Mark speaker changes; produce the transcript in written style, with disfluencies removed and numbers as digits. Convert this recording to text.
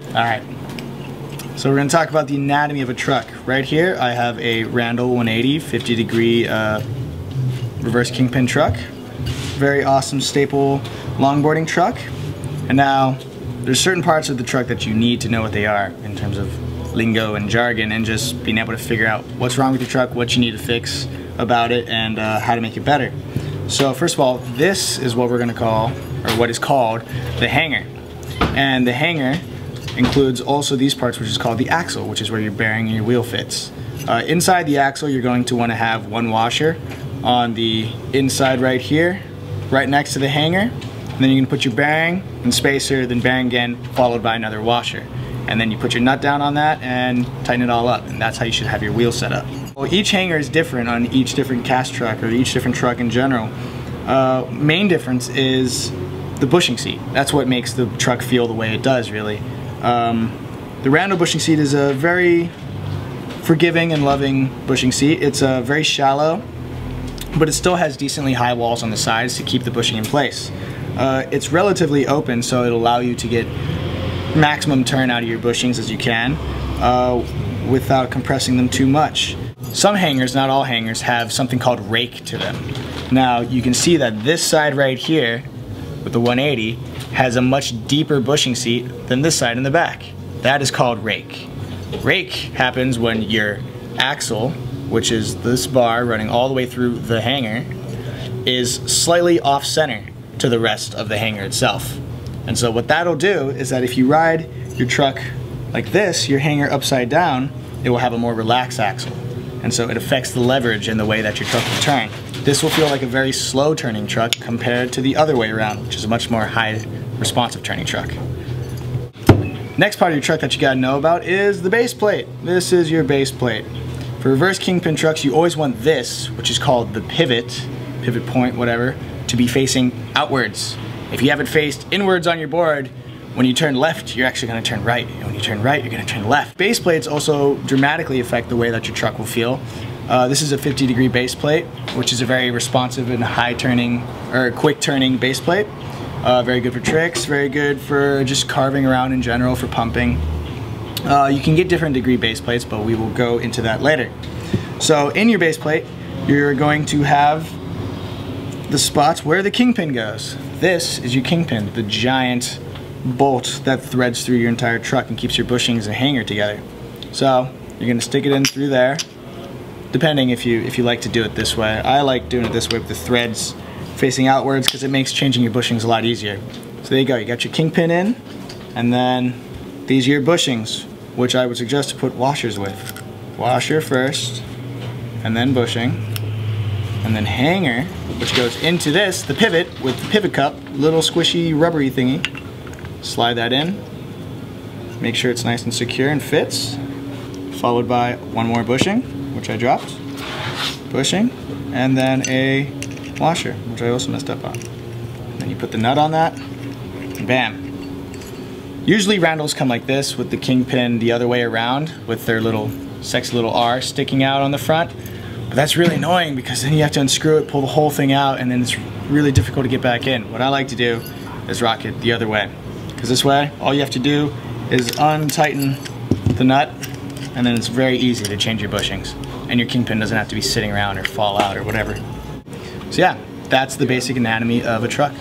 Speaker 1: Alright, so we're going to talk about the anatomy of a truck. Right here I have a Randall 180 50 degree reverse Kingpin truck. Very awesome staple longboarding truck. And now there's certain parts of the truck that you need to know what they are in terms of lingo and jargon, and just being able to figure out what's wrong with your truck, what you need to fix about it, and how to make it better. So first of all, this is what we're going to call, or what is called, the hanger. And the hanger includes also these parts, which is called the axle, which is where your bearing and your wheel fits. Inside the axle, you're going to want to have one washer on the inside right here, right next to the hanger. And then you can put your bearing and spacer, then bearing again, followed by another washer. And then you put your nut down on that and tighten it all up, and that's how you should have your wheel set up. Well, each hanger is different on each different cast truck, or each different truck in general. Main difference is the bushing seat. That's what makes the truck feel the way it does, really. The Randall bushing seat is a very forgiving and loving bushing seat. It's very shallow, but it still has decently high walls on the sides to keep the bushing in place. It's relatively open, so it'll allow you to get maximum turn out of your bushings as you can without compressing them too much. Some hangers, not all hangers, have something called rake to them. Now you can see that this side right here with the 180 has a much deeper bushing seat than this side in the back. That is called rake. Rake happens when your axle, which is this bar running all the way through the hanger, is slightly off center to the rest of the hanger itself. And so what that'll do is that if you ride your truck like this, your hanger upside down, it will have a more relaxed axle. And so it affects the leverage and the way that your truck will turn. This will feel like a very slow turning truck compared to the other way around, which is a much more high responsive turning truck. Next part of your truck that you gotta know about is the base plate. This is your base plate. For reverse Kingpin trucks, you always want this, which is called the pivot point, whatever, to be facing outwards. If you have it faced inwards on your board, when you turn left, you're actually going to turn right. And when you turn right, you're going to turn left. Base plates also dramatically affect the way that your truck will feel. This is a 50 degree base plate, which is a very responsive and high turning, or quick turning base plate. Very good for tricks, very good for just carving around in general, for pumping. You can get different degree base plates, but we will go into that later. So in your base plate, you're going to have the spots where the Kingpin goes. This is your Kingpin, the giant bolt that threads through your entire truck and keeps your bushings and hanger together. So you're going to stick it in through there, depending if you like to do it this way. I like doing it this way with the threads facing outwards because it makes changing your bushings a lot easier. So there you go, you got your Kingpin in, and then these are your bushings, which I would suggest to put washers with. Washer first, and then bushing, and then hanger, which goes into this, the pivot, with the pivot cup, little squishy rubbery thingy. Slide that in, make sure it's nice and secure and fits, followed by one more bushing, which I dropped, bushing, and then a washer, which I also messed up on. Then you put the nut on that, and bam. Usually Randalls come like this, with the Kingpin the other way around, with their little sexy little R sticking out on the front. But that's really annoying because then you have to unscrew it, pull the whole thing out, and then it's really difficult to get back in. What I like to do is rock it the other way. Because this way, all you have to do is untighten the nut, and then it's very easy to change your bushings. And your Kingpin doesn't have to be sitting around or fall out or whatever. So yeah, that's the basic anatomy of a truck.